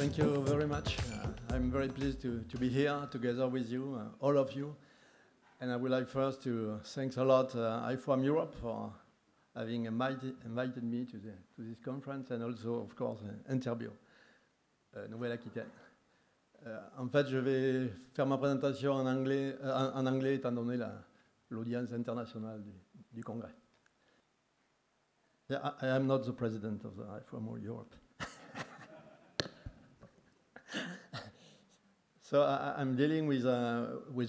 Thank you very much. I'm very pleased to be here together with you, all of you. And I would like first to thank a lot IFOAM Europe for having invited me to this conference, and also, of course, Interbio, Nouvelle-Aquitaine. En fait, je vais faire ma présentation en anglais étant donné l'audience internationale du Congrès. Yeah, I am not the president of the IFOAM Europe. So I'm dealing with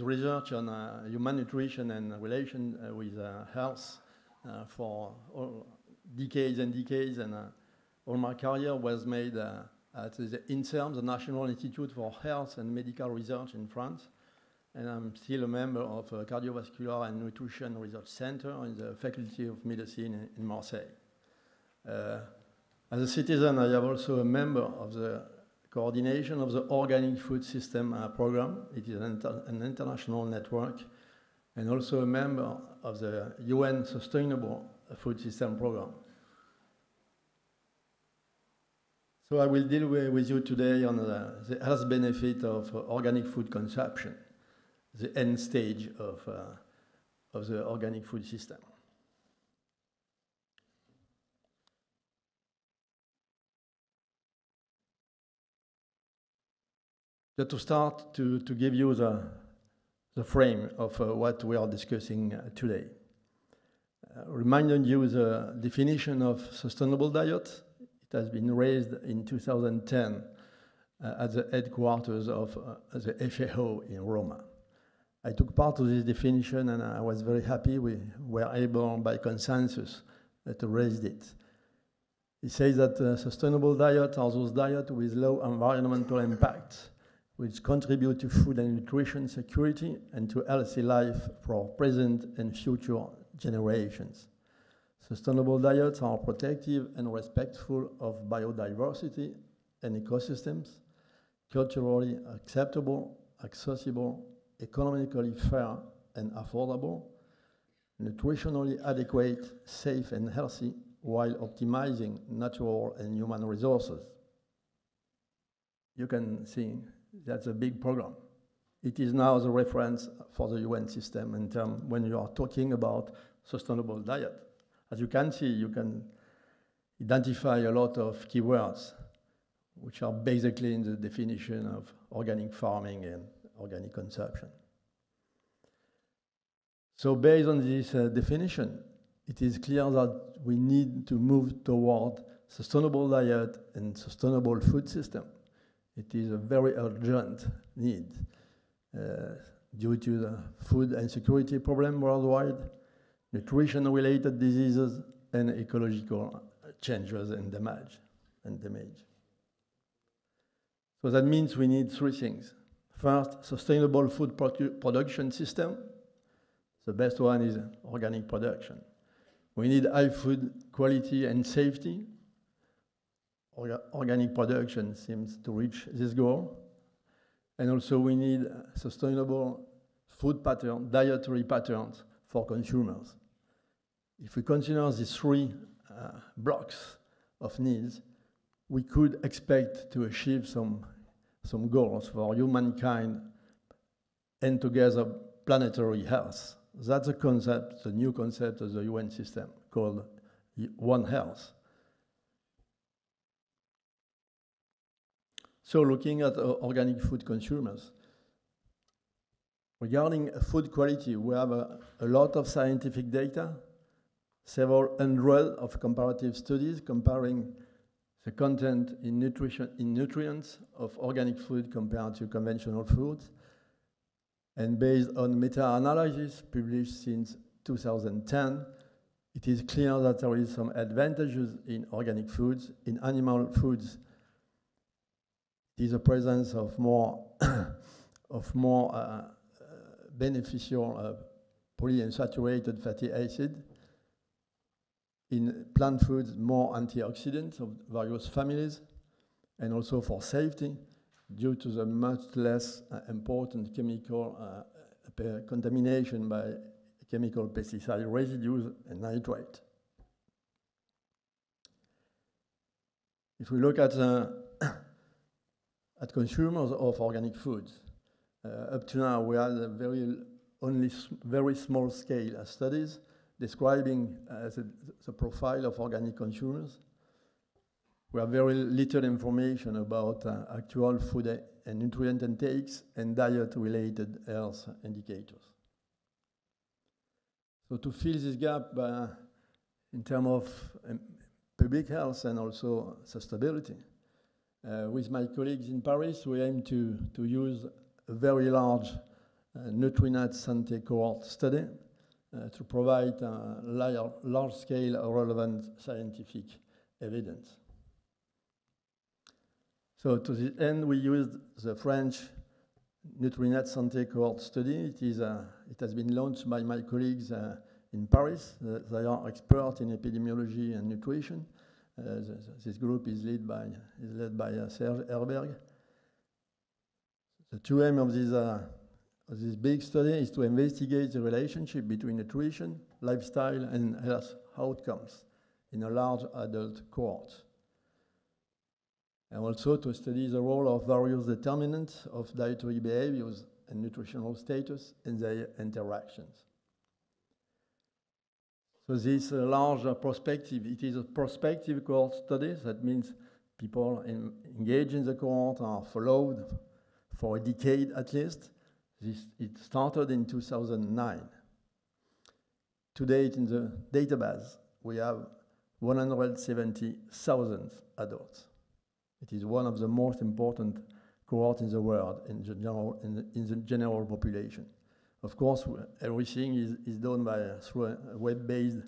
research on human nutrition and relation with health for decades and decades, and all my career was made at the INSERM, the National Institute for Health and Medical Research in France, and I'm still a member of a Cardiovascular and Nutrition Research Center in the Faculty of Medicine in Marseille. As a citizen, I am also a member of the coordination of the Organic Food System program. It is an international network, and also a member of the UN Sustainable Food System program. So I will deal with you today on the health benefit of organic food consumption, the end stage of the organic food system. To start, to give you the frame of what we are discussing today. Reminding you the definition of sustainable diet. It has been raised in 2010 at the headquarters of the FAO in Roma. I took part of this definition, and I was very happy we were able, by consensus, to raise it. It says that sustainable diets are those diets with low environmental impact, which contribute to food and nutrition security and to healthy life for present and future generations. Sustainable diets are protective and respectful of biodiversity and ecosystems, culturally acceptable, accessible, economically fair and affordable, nutritionally adequate, safe and healthy, while optimizing natural and human resources. You can see that's a big program. It is now the reference for the UN system in terms when you are talking about sustainable diet. As you can see, you can identify a lot of keywords which are basically in the definition of organic farming and organic consumption. So based on this definition, it is clear that we need to move toward sustainable diet and sustainable food system. It is a very urgent need due to the food insecurity problem worldwide, nutrition-related diseases, and ecological changes and damage. So that means we need three things. First, sustainable food production system. The best one is organic production. We need high food quality and safety. Organic production seems to reach this goal. And also we need sustainable food pattern, dietary patterns for consumers. If we consider these three blocks of needs, we could expect to achieve some goals for humankind and together planetary health. That's a concept, the new concept of the UN system called One Health. So looking at organic food consumers, regarding food quality, we have a lot of scientific data, several hundred of comparative studies comparing the content in nutrients of organic food compared to conventional foods. And based on meta-analysis published since 2010, it is clear that there is some advantages in organic foods. In animal foods, it is a presence of more beneficial polyunsaturated fatty acid. In plant foods, more antioxidants of various families, and also for safety, due to the much less important chemical contamination by chemical pesticide residues and nitrate. If we look at at consumers of organic foods. Up to now, we had only very small scale studies describing the profile of organic consumers. We have very little information about actual food and nutrient intakes and diet-related health indicators. So to fill this gap in terms of public health and also sustainability, with my colleagues in Paris, we aim to use a very large Nutrinet Santé cohort study to provide large-scale relevant scientific evidence. So to this end, we used the French Nutrinet Santé cohort study. It has been launched by my colleagues in Paris. They are experts in epidemiology and nutrition. This group is led by Serge Herberg. The two aims of this big study is to investigate the relationship between nutrition, lifestyle, and health outcomes in a large adult cohort, and also to study the role of various determinants of dietary behaviors and nutritional status and their interactions. So this large perspective, it is a prospective cohort study. That means people engaged in the cohort are followed for a decade at least. It started in 2009. To date, in the database, we have 170,000 adults. It is one of the most important cohorts in the world in the general population. Of course, everything is done through a web-based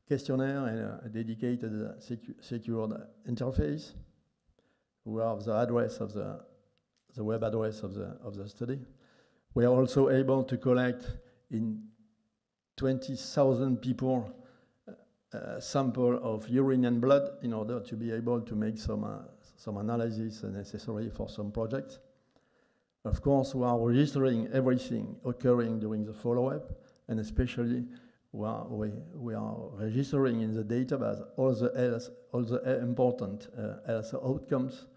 questionnaire and a dedicated secured interface. We have the address of the web address of the study. We are also able to collect in 20,000 people sample of urine and blood in order to be able to make some analysis necessary for some projects. Of course, we are registering everything occurring during the follow-up, and especially we are registering in the database all the important health outcomes,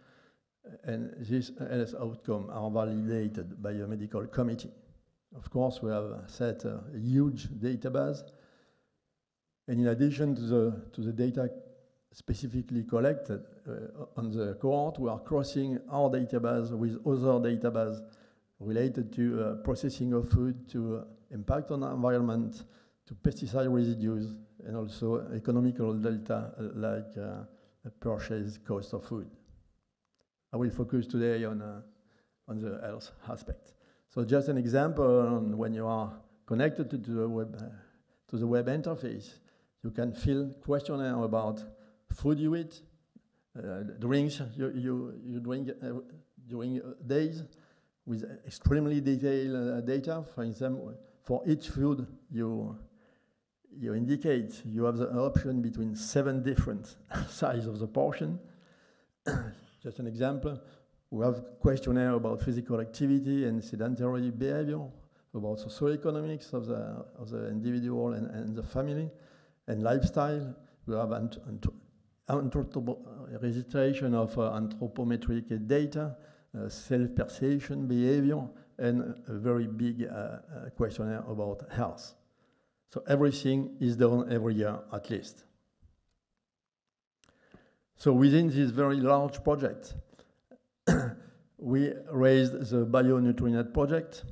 and these health outcomes are validated by a medical committee. Of course, we have set a huge database, and in addition to the data specifically collected on the cohort, we are crossing our database with other databases related to processing of food, to impact on the environment, to pesticide residues, and also economical data like purchase cost of food. I will focus today on the health aspect. So just an example on when you are connected to the web interface, you can fill questionnaire about food you eat, drinks you drink during days, with extremely detailed data. For example, for each food you indicate, you have the option between 7 different sizes of the portion. Just an example, we have questionnaire about physical activity and sedentary behavior, about socioeconomics of the individual and the family, and lifestyle. We have registration of anthropometric data, self-perception, behavior, and a very big questionnaire about health. So everything is done every year at least. So within this very large project, we raised the BioNutrinet project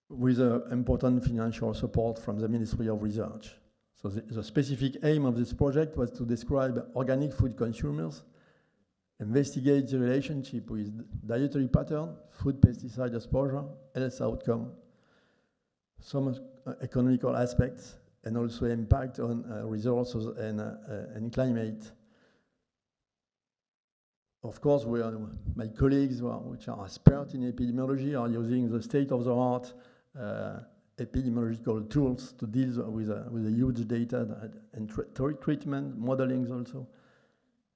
with important financial support from the Ministry of Research. So the specific aim of this project was to describe organic food consumers, investigate the relationship with dietary pattern, food pesticide exposure, health outcome, some economical aspects, and also impact on resources and climate. Of course, my colleagues, which are experts in epidemiology, are using the state-of-the-art epidemiological tools to deal with the huge data and treatment, modelings also.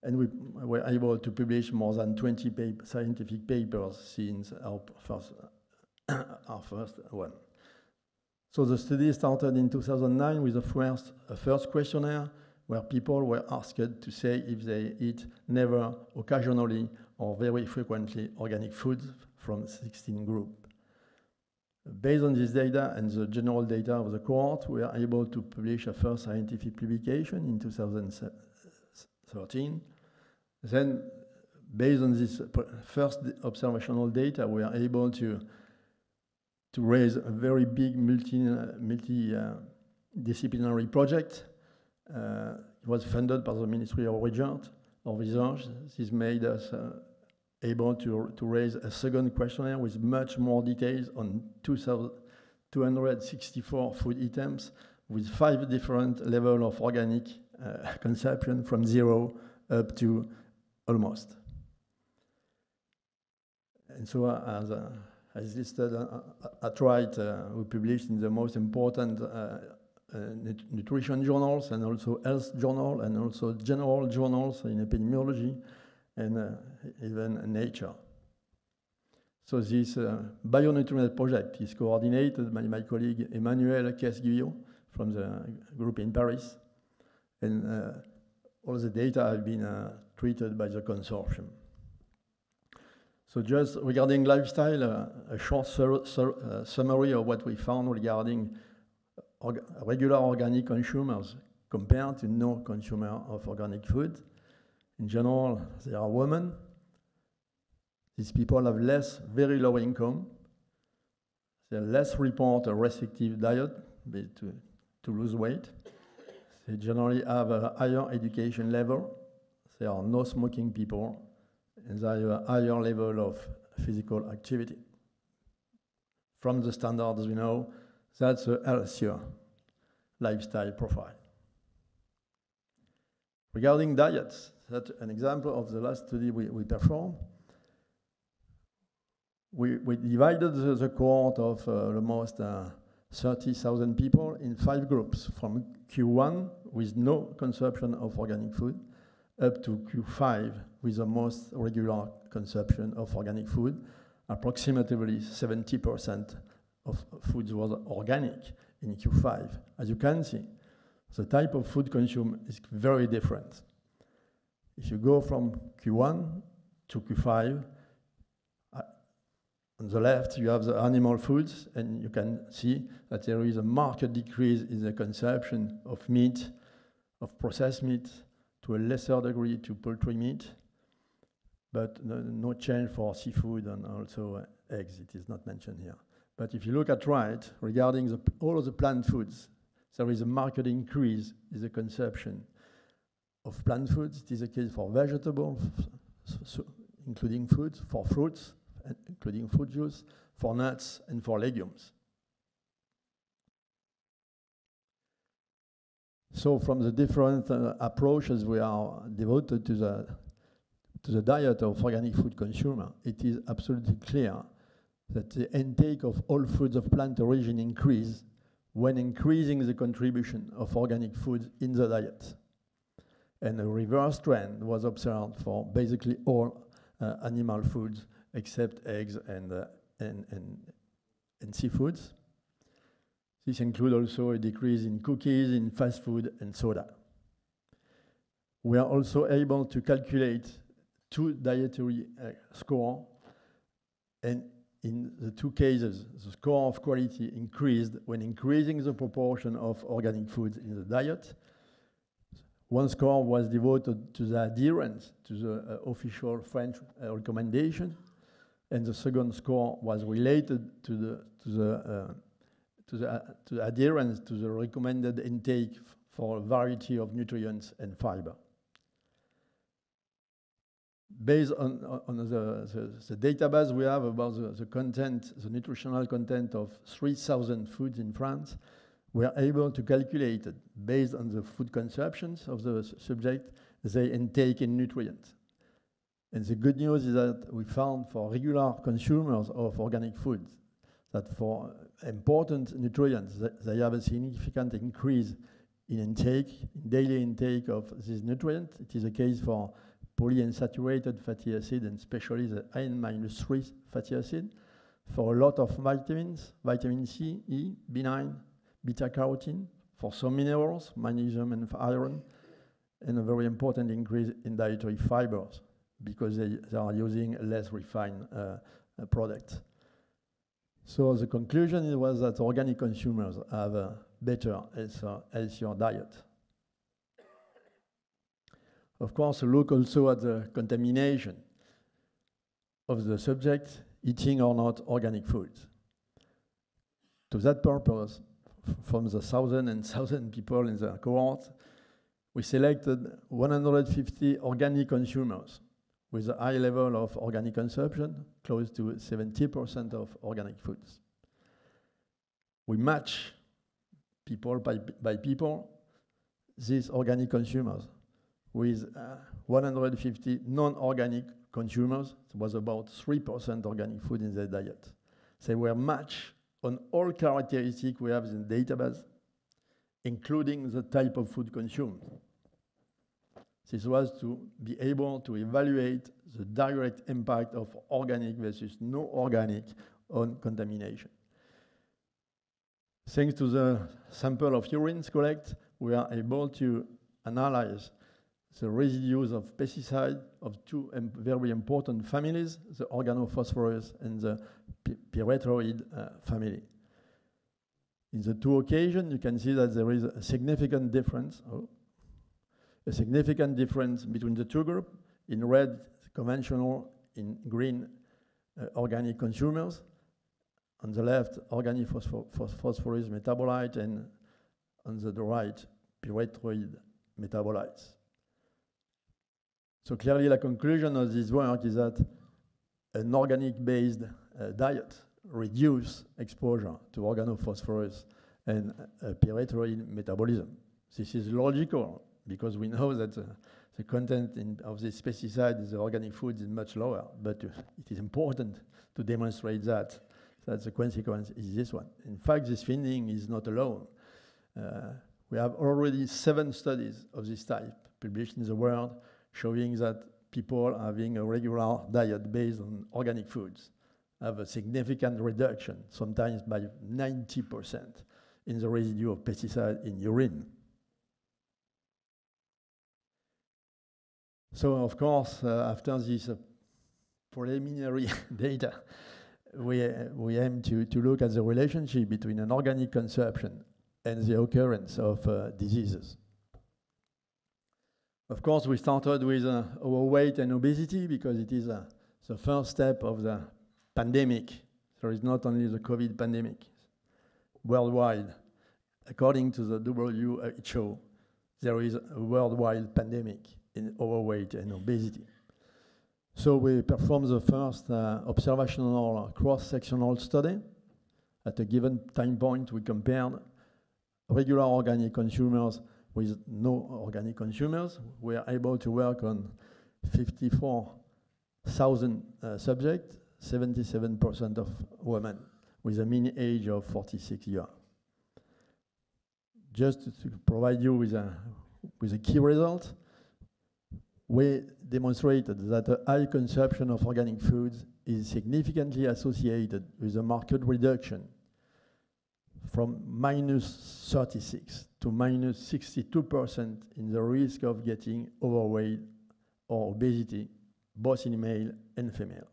And we were able to publish more than 20 scientific papers since our first one. So the study started in 2009 with a first questionnaire where people were asked to say if they eat never, occasionally, or very frequently organic foods from 16 groups. Based on this data and the general data of the cohort, we are able to publish a first scientific publication in 2013. Then, based on this first observational data, we are able to raise a very big multidisciplinary project. It was funded by the Ministry of Research. This made us able to raise a second questionnaire with much more details on 264 food items with 5 different levels of organic consumption from 0 up to almost. And so as listed at right, we published in the most important nutrition journals and also health journal and also general journals in epidemiology and even Nature. So this bionutrient project is coordinated by my colleague Emmanuel Casguillot from the group in Paris, and all the data have been treated by the consortium. So just regarding lifestyle, a short summary of what we found regarding regular organic consumers compared to no consumer of organic food. In general, they are women. These people have very low income. They less report a restrictive diet to lose weight. They generally have a higher education level. There are no smoking people, and they have a higher level of physical activity. From the standards we know, that's a healthier lifestyle profile. Regarding diets, that's an example of the last study we performed. We divided the cohort of almost 30,000 people in 5 groups, from Q1 with no consumption of organic food up to Q5 with the most regular consumption of organic food. Approximately 70% of foods was organic in Q5. As you can see, the type of food consumed is very different. If you go from Q1 to Q5, on the left, you have the animal foods, and you can see that there is a marked decrease in the consumption of meat, of processed meat, to a lesser degree to poultry meat, but no change for seafood and also eggs. It is not mentioned here. But if you look at right, regarding all of the plant foods, there is a marked increase in the consumption of plant foods. It is the case for vegetables, including foods, for fruits, including fruit juice, for nuts, and for legumes. So from the different approaches we are devoted to the diet of organic food consumer, it is absolutely clear that the intake of all foods of plant origin increase when increasing the contribution of organic foods in the diet. And a reverse trend was observed for basically all animal foods except eggs and seafoods. This includes also a decrease in cookies, in fast food, and soda. We are also able to calculate 2 dietary scores, and in the 2 cases, the score of quality increased when increasing the proportion of organic foods in the diet. One score was devoted to the adherence to the official French recommendation, and the second score was related to the adherence to the recommended intake for a variety of nutrients and fiber. Based on the database we have about the content, the nutritional content of 3,000 foods in France, we are able to calculate it based on the food consumptions of the subject, they intake in nutrients. And the good news is that we found for regular consumers of organic foods that for important nutrients, they have a significant increase in intake, in daily intake of these nutrients. It is the case for polyunsaturated fatty acid and especially the N-3 fatty acid. For a lot of vitamins, vitamin C, E, B9, beta-carotene, for some minerals, magnesium and iron, and a very important increase in dietary fibers. because they are using less refined products. So the conclusion was that organic consumers have a better, healthier diet. Of course, look also at the contamination of the subject eating or not organic foods. To that purpose, from the thousand and thousand people in the cohort, we selected 150 organic consumers with a high level of organic consumption, close to 70% of organic foods. We match people by people, these organic consumers, with 150 non-organic consumers. It was about 3% organic food in their diet. They were matched on all characteristics we have in the database, including the type of food consumed. This was to be able to evaluate the direct impact of organic versus no organic on contamination. Thanks to the sample of urines collected, we are able to analyze the residues of pesticides of two very important families, the organophosphorus and the pyrethroid family. In the two occasions, you can see that there is a significant difference, between the two groups. In red, conventional; in green, organic consumers. On the left, organic phosphorus metabolite, and on the right, pyrethroid metabolites. So clearly, the conclusion of this work is that an organic-based diet reduces exposure to organophosphorus and pyrethroid metabolism. This is logical, because we know that the content of this pesticide in the organic food is much lower, but it is important to demonstrate that the consequence is this one. In fact, this finding is not alone. We have already 7 studies of this type published in the world, showing that people having a regular diet based on organic foods have a significant reduction, sometimes by 90%, in the residue of pesticide in urine. So, of course, after this preliminary data, we aim to look at the relationship between an organic consumption and the occurrence of diseases. Of course, we started with overweight and obesity because it is the first step of the pandemic. There is not only the COVID pandemic. Worldwide, according to the WHO, there is a worldwide pandemic in overweight and obesity. So we performed the first observational cross-sectional study. At a given time point, we compared regular organic consumers with no organic consumers. We are able to work on 54,000 subjects, 77% of women, with a mean age of 46 years. Just to provide you with a key result, we demonstrated that a high consumption of organic foods is significantly associated with a marked reduction from -36 to -62% in the risk of getting overweight or obesity, both in male and female.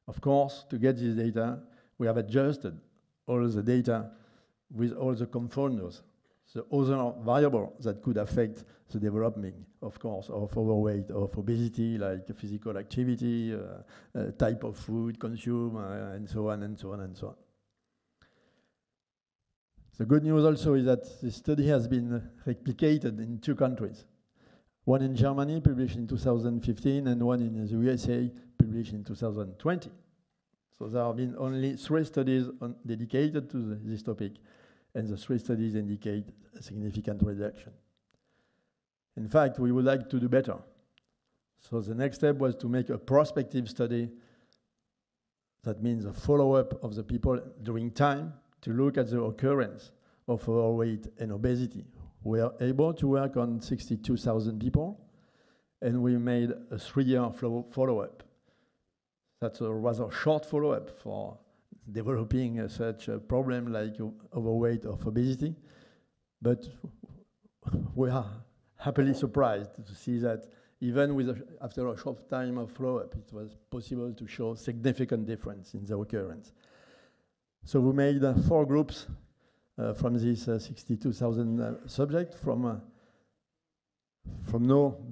Of course, to get this data, we have adjusted all the data with all the confounders, the other variables that could affect the development, of course, of overweight, of obesity, like physical activity, type of food consumed, and so on and so on and so on. The good news also is that the study has been replicated in 2 countries. One in Germany, published in 2015, and one in the USA, published in 2020. So there have been only 3 studies dedicated to this topic, and the 3 studies indicate a significant reduction. In fact, we would like to do better. So the next step was to make a prospective study. That means a follow-up of the people during time to look at the occurrence of overweight and obesity. We are able to work on 62,000 people, and we made a 3-year follow-up. That's a rather short follow-up for developing such a problem like overweight or obesity, but we are happily surprised to see that even with after a short time of follow-up, it was possible to show significant difference in the occurrence. So we made 4 groups from these 62,000 subjects, from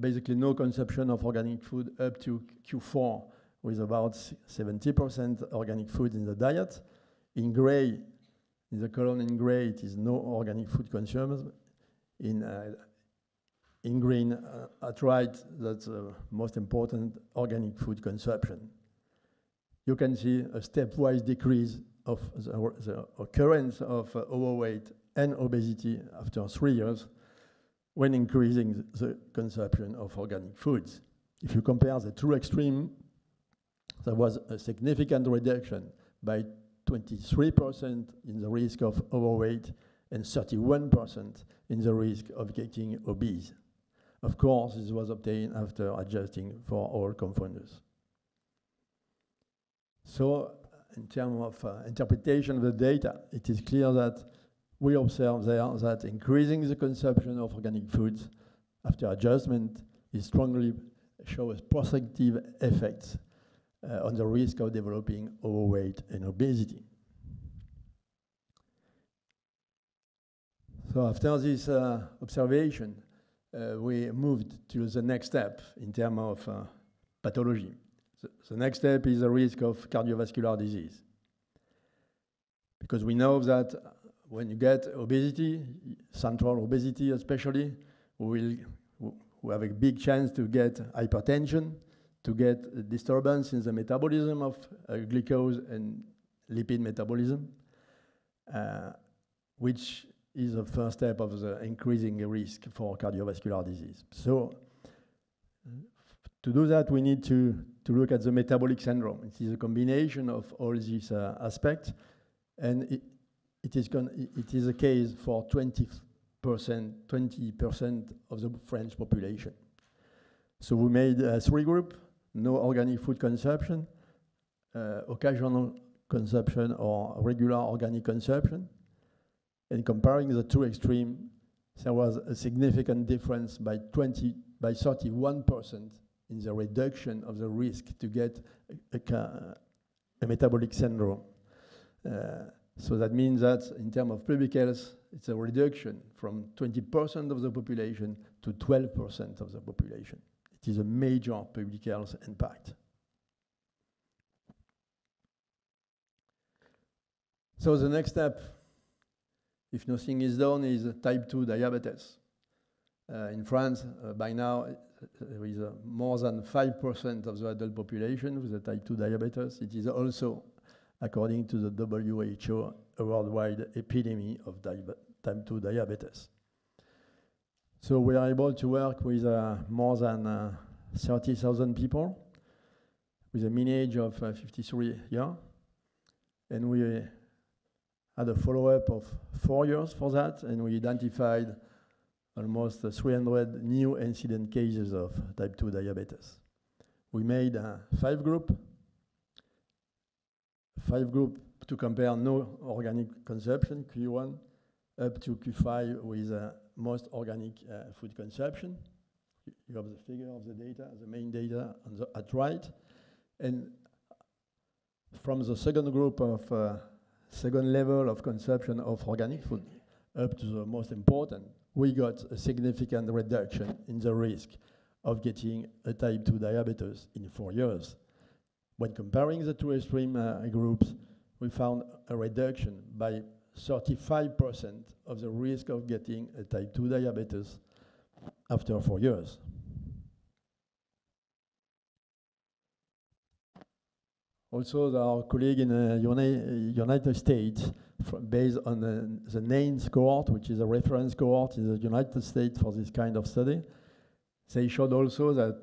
basically no consumption of organic food up to Q4, with about 70% organic food in the diet. In gray, in the column in gray, it is no organic food consumed. In green, at right, that's the most important, organic food consumption. You can see a stepwise decrease of the occurrence of overweight and obesity after 3 years when increasing the consumption of organic foods. If you compare the two extremes, there was a significant reduction by 23% in the risk of overweight and 31% in the risk of getting obese. Of course, this was obtained after adjusting for all confounders. So, in terms of interpretation of the data, it is clear that we observe there that increasing the consumption of organic foods after adjustment is strongly shows prospective effects on the risk of developing overweight and obesity. So after this observation, we moved to the next step in terms of pathology. The next step is the risk of cardiovascular disease. Because we know that when you get obesity, central obesity especially, we have a big chance to get hypertension, to get a disturbance in the metabolism of glucose and lipid metabolism, which is the first step of the increasing risk for cardiovascular disease. So to do that, we need to look at the metabolic syndrome. It is a combination of all these aspects, and it is a case for 20% of the French population. So we made 3 groups: no organic food consumption, occasional consumption or regular organic consumption. And comparing the two extremes, there was a significant difference by 31% in the reduction of the risk to get a metabolic syndrome. So that means that in terms of public health, it's a reduction from 20% of the population to 12% of the population. It is a major public health impact. So the next step, if nothing is done, is type 2 diabetes. In France, by now, there is more than 5% of the adult population with a type 2 diabetes. It is also, according to the WHO, a worldwide epidemic of type 2 diabetes. So we are able to work with more than 30,000 people with a mean age of 53 years. And we had a follow-up of 4 years for that, and we identified almost 300 new incident cases of type 2 diabetes. We made 5 groups to compare no organic consumption, Q1, up to Q5 with most organic food consumption. You have the figure of the data, the main data at right. And from the second group of second level of consumption of organic food up to the most important, we got a significant reduction in the risk of getting a type 2 diabetes in 4 years. When comparing the two extreme groups, we found a reduction by 35% of the risk of getting a type 2 diabetes after 4 years. Also, our colleague in the United States, based on the NAINS cohort, which is a reference cohort in the United States for this kind of study, they showed also that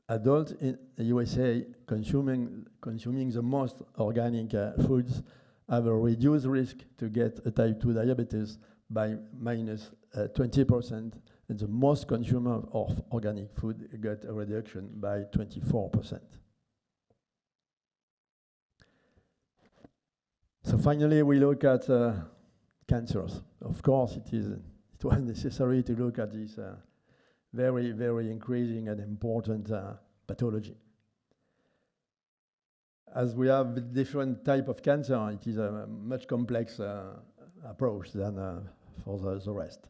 adults in the USA consuming the most organic foods have a reduced risk to get a type 2 diabetes by minus 20%, and the most consumer of organic food got a reduction by 24%. So finally, we look at cancers. Of course, it was necessary to look at this very, very increasing and important pathology. As we have different type of cancer, it is a much complex approach than for the rest.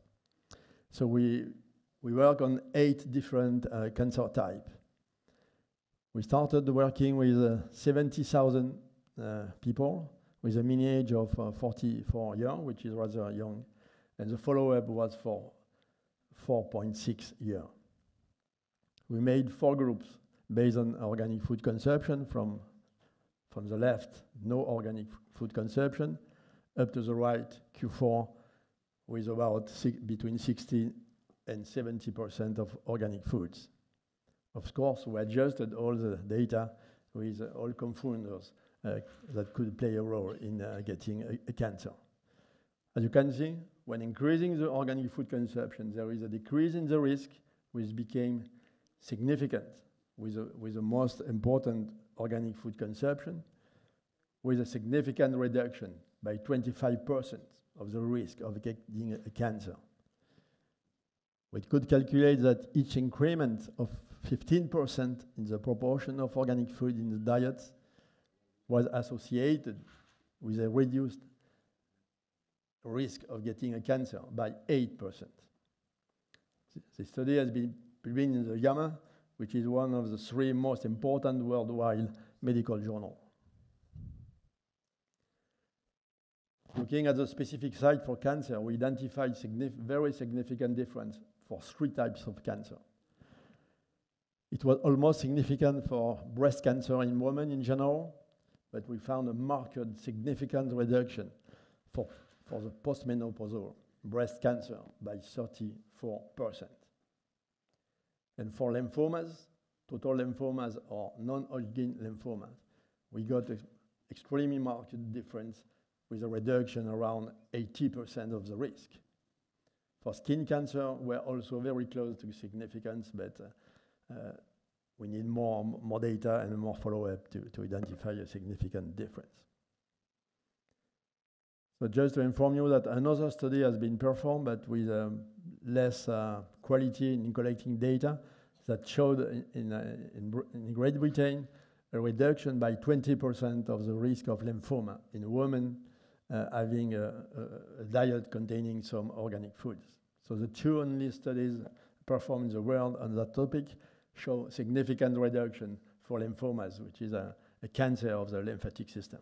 So we work on 8 different cancer types. We started working with 70,000 people with a mean age of 44 years, which is rather young, and the follow-up was for 4.6 years. We made 4 groups based on organic food consumption, from the left, no organic food consumption, up to the right, Q4, with about between 60 and 70% of organic foods. Of course, we adjusted all the data with all confounders that could play a role in getting a cancer. As you can see, when increasing the organic food consumption, there is a decrease in the risk, which became significant with the most important organic food consumption, with a significant reduction by 25% of the risk of getting a cancer. We could calculate that each increment of 15% in the proportion of organic food in the diet was associated with a reduced risk of getting a cancer by 8%. The study has been published in the JAMA, which is one of the 3 most important worldwide medical journals. Looking at the specific site for cancer, we identified very significant difference for 3 types of cancer. It was almost significant for breast cancer in women in general, but we found a marked significant reduction for the postmenopausal breast cancer by 34%. And for lymphomas, total lymphomas or non-Hodgkin lymphomas, we got an extremely marked difference with a reduction around 80% of the risk. For skin cancer, we're also very close to significance, but we need more data and more follow-up to identify a significant difference. So just to inform you that another study has been performed, but with less quality in collecting data, that showed in Great Britain a reduction by 20% of the risk of lymphoma in women having a diet containing some organic foods. So the 2 only studies performed in the world on that topic show significant reduction for lymphomas, which is a cancer of the lymphatic system.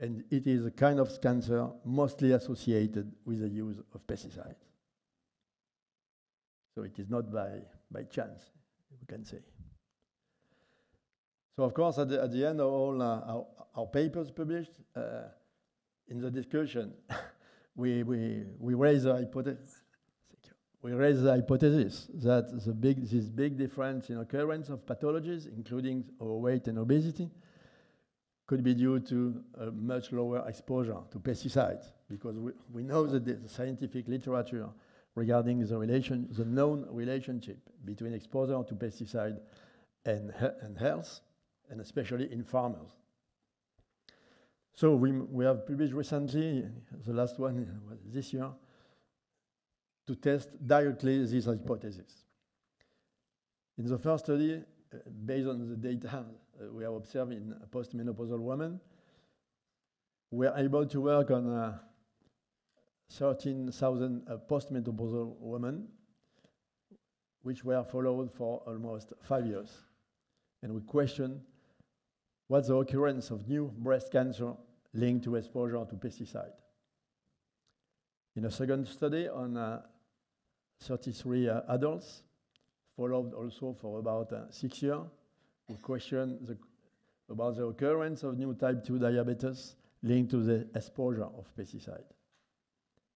And it is a kind of cancer mostly associated with the use of pesticides. So it is not by chance, we can say. So of course, at the end of all our papers published, in the discussion, we raise the hypothesis. We raise the hypothesis that this big difference in occurrence of pathologies, including overweight and obesity, could be due to a much lower exposure to pesticides, because we know that the scientific literature regarding the known relationship between exposure to pesticide and health, and especially in farmers. So we have published recently, the last one was this year, to test directly this hypothesis. In the first study, based on the data we have observed in postmenopausal women, we are able to work on 13,000 postmenopausal women, which were followed for almost 5 years. And we questioned what's the occurrence of new breast cancer linked to exposure to pesticide. In a second study on 33 adults, followed also for about 6 years, we questioned about the occurrence of new type 2 diabetes linked to the exposure of pesticide.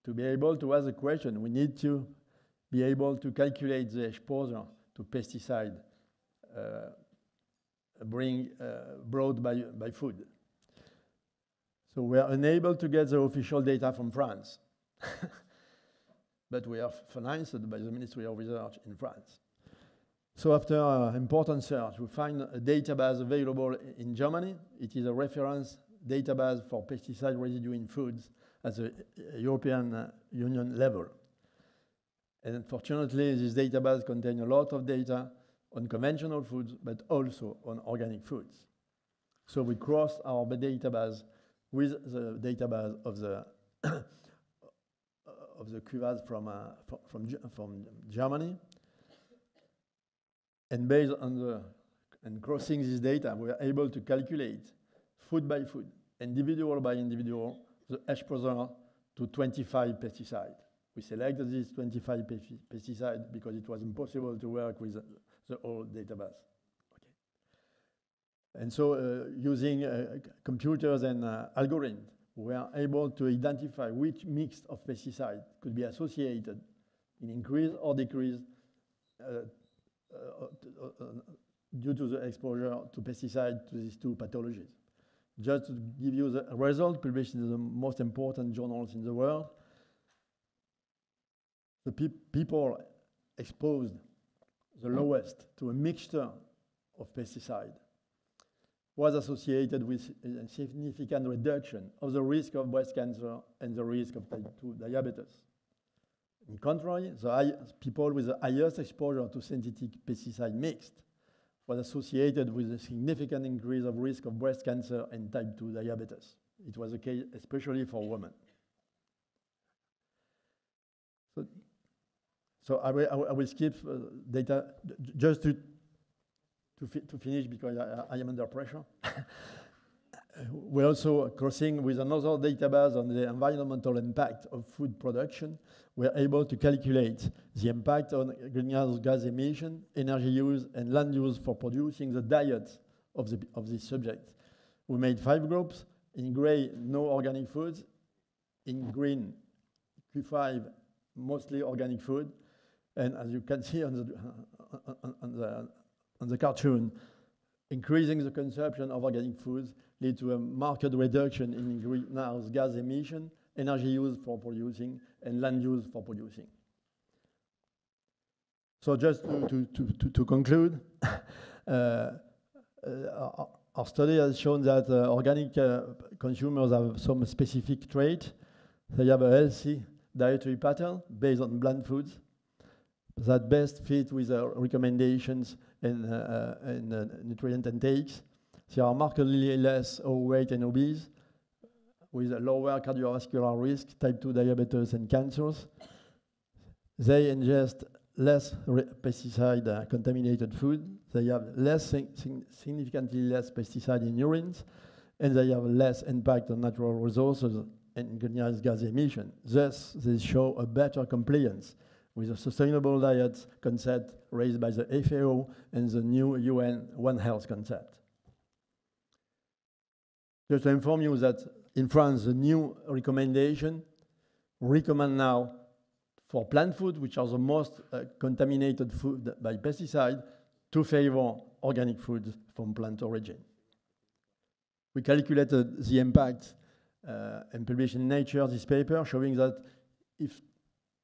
To be able to ask the question, we need to be able to calculate the exposure to pesticide brought by food. So we are unable to get the official data from France, but we are financed by the Ministry of Research in France. So after important search, we find a database available in Germany. It is a reference database for pesticide residue in foods at the European Union level. And unfortunately, this database contains a lot of data on conventional foods, but also on organic foods. So we crossed our database with the database of the of the Cuvas from Germany, and based on crossing this data, we are able to calculate food by food, individual by individual, the exposure to 25 pesticides. We selected these 25 pesticides because it was impossible to work with the whole database. Okay. And so using computers and algorithms, we are able to identify which mix of pesticides could be associated in increase or decrease due to the exposure to pesticide to these two pathologies. Just to give you the result published in the most important journals in the world, the people exposed the lowest to a mixture of pesticide was associated with a significant reduction of the risk of breast cancer and the risk of type 2 diabetes. In contrary, the people with the highest exposure to synthetic pesticide mixed was associated with a significant increase of risk of breast cancer and type 2 diabetes. It was the case especially for women. So I will skip data just to finish because I am under pressure. We're also crossing with another database on the environmental impact of food production. We're able to calculate the impact on greenhouse gas emission, energy use, and land use for producing the diet of this subject. We made 5 groups. In gray, no organic foods. In green, Q5, mostly organic food. And as you can see on the cartoon, increasing the consumption of organic foods lead to a marked reduction in greenhouse gas emission, energy use for producing, and land use for producing. So just to conclude, our study has shown that organic consumers have some specific traits. They have a healthy dietary pattern based on plant foods that best fit with recommendations and nutrient intakes. They are markedly less overweight and obese, with a lower cardiovascular risk, type 2 diabetes and cancers. They ingest less pesticide-contaminated food. They have significantly less pesticide in urines, and they have less impact on natural resources and greenhouse gas emission. Thus, they show a better compliance with a sustainable diet concept raised by the FAO and the new UN One Health concept. Just to inform you that in France, the new recommendation recommend now for plant food, which are the most contaminated food by pesticide, to favor organic foods from plant origin. We calculated the impact and published in Nature this paper showing that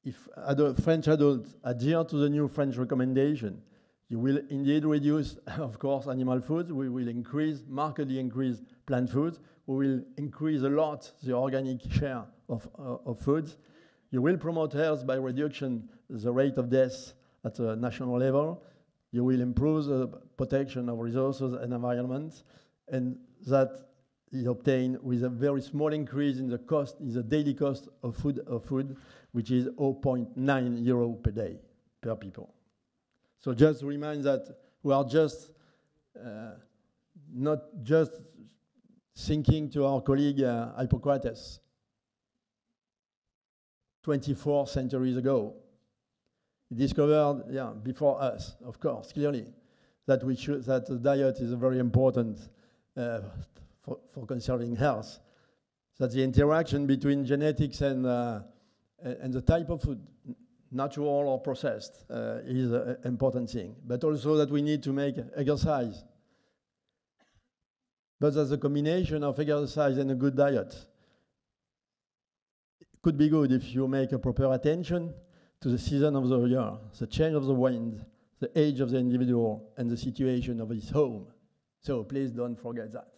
if French adults adhere to the new French recommendation, you will indeed reduce, of course, animal foods. We will markedly increase plant foods. We will increase a lot the organic share of foods. You will promote health by reduction the rate of death at a national level. You will improve the protection of resources and environment, and that is obtained with a very small increase in the cost, in the daily cost of food, which is 0.9 euro per day per people. So just to remind that we are just not just thinking to our colleague Hippocrates 24 centuries ago. He discovered, before us, of course, clearly, that the diet is very important for conserving health. That the interaction between genetics and the type of food, natural or processed, is an important thing. But also that we need to make exercise. But as a combination of exercise and a good diet could be good if you make a proper attention to the season of the year, the change of the wind, the age of the individual, and the situation of his home. So please don't forget that.